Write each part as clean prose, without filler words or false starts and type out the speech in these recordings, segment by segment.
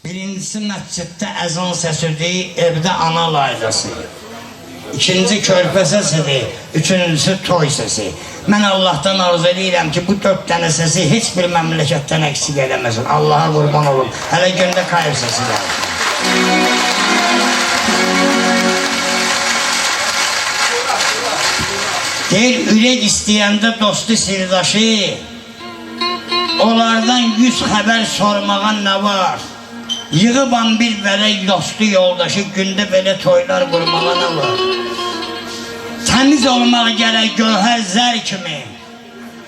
Birincisi məsciddə əzan səsidir, evdə ana laydası. İkinci körpə səsidir, üçüncüsü toy səsi. Mən Allah'tan arzu edirəm ki, bu 4 dənə səsi heç bir məmləkətdən əksik eləməsin. Allah'a qurban olun. Hələ gündə kayır səsi gəlsin. Deyir, ürək istəyəndə dostu sirdaşı, onlardan 100 xəbər sormağa nə var? Yığıban bir vərək dostu yoldaşı, gündə belə toylar qurmağa nə var? Təmiz olmaq gərək gövhər zər kimi,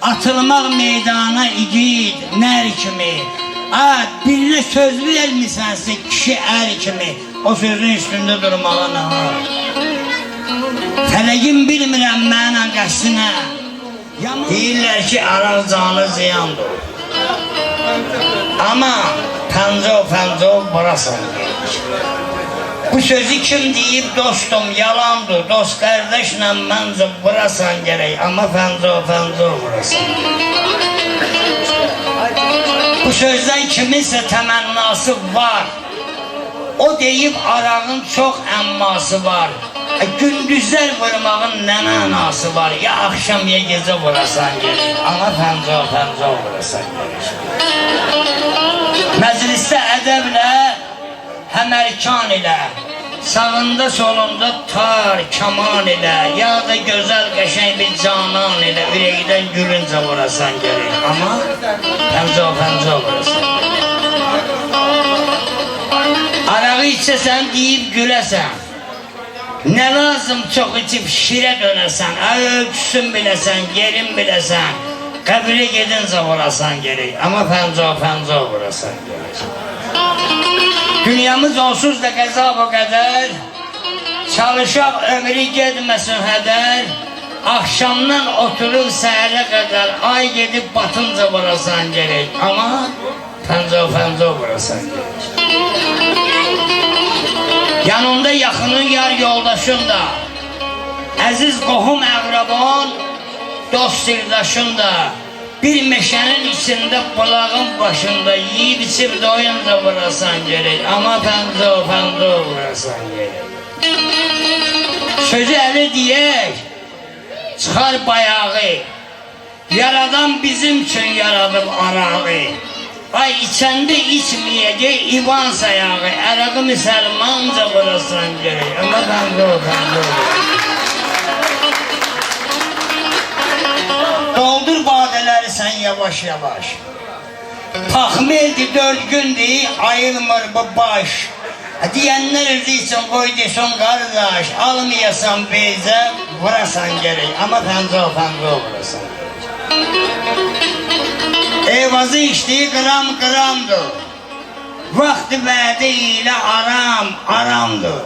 atılmaq meydana igid nər kimi. Birine söz vermisənsə kişi ər kimi, o sözün üstündə durmağa nə var? Fələgin bilmirəm mənə qəssinə, deyirlər ki, araq canı ziyandır. Amma pəncov burasan gelir. Bu sözü kim deyib dostum yalandır, dost kardeşlə məncə burasan gerek, amma pəncov burasan gerek. Bu sözdən kiminsə təmənnası var, o deyib arağın çox əmması var. Gündüzlər vurmağın nə mənası var, ya akşam ya gecə vurasan gerek, amma pəncov vurasan gerek. Məclisdə ədəblə, həmərkan ilə, sağında solunda tar, kaman ilə, ya da gözəl qəşəng bir canan ilə ürəkdən gülüncə vurasan gerek, amma pəncov vurasan gerek. Arağı içəsən deyib güləsən, nə lazım çox içib şirə dönəsən, ölçüsün biləsən, yerin biləsən, qəbirə gedincə vurasan gerek, amma pəncov vurasan gerek. Dünyamız onsuz da qəza bu qədər, çalışaq ömrü gedməsin hədər, akşamdan oturub səhərə qədər, ay gedib batınca vurasan gerek, amma pəncov vurasan gerek. Yanında yaxının yar yoldaşın da, əziz qohum əqrabon, dost sirdaşın da, bir meşənin içində bulağın başında yiyib içib doyunca vurasan gerek, amma pəncov vurasan gerek. Sözü əli deyək, çıxar bayağı, yaradan bizim üçün yaradıb arağı. Ay içəndə içməyəcək ivan sayağı, ərağı müsəlmanca vurasan gerek, amma pəncov doldur badələri sən yavaş yavaş. Taxmildi 4 gündür, ayılmır bu baş. Deyənlər özü üçün qoy desin qardaş, almayasan beyzə vurasan gerek, amma pəncov vurasan gerek. Eyvazı içdiyi qıramdır, vaxtı vədə ilə aramdır.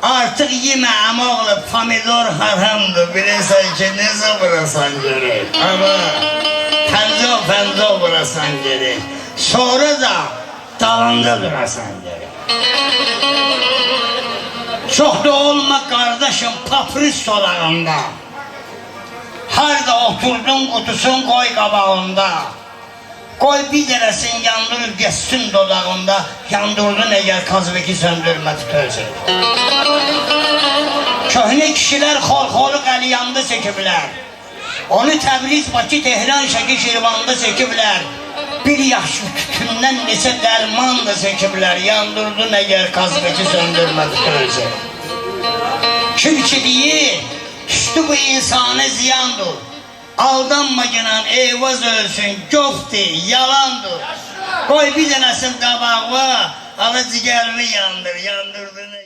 Artıq yemə əmoğlu pomidor haramdır, bilirsən ki, necə vurasan gerek, amma pəncov vurasan gerek. Sonra da dalında durasan gerek. Çox da olma qardaşım papris solağında, harda oturdun qutusun qoy qabağında, qoy bir dərəsin yandırır geçsin dodağında, yandırdın əgər kazveki söndürmə tutacaq. Köhnə kişilər xorxolu qəliyanda çəkiblər, onu Təbriz, Bakı, Tehran, Şəki, Şirvanda çəkiblər. Bir yaşlı tütündən neçə dərman da çəkiblər, yandırdın əgər kazveki söndürmə tutacaq. Kim ki deyir, düşdü bu insana ziyandır, aldanma günan eyvaz ölsün, göfdür, yalandır. Qoy bir dənəsin qabağı, alı cigərini yandırdın.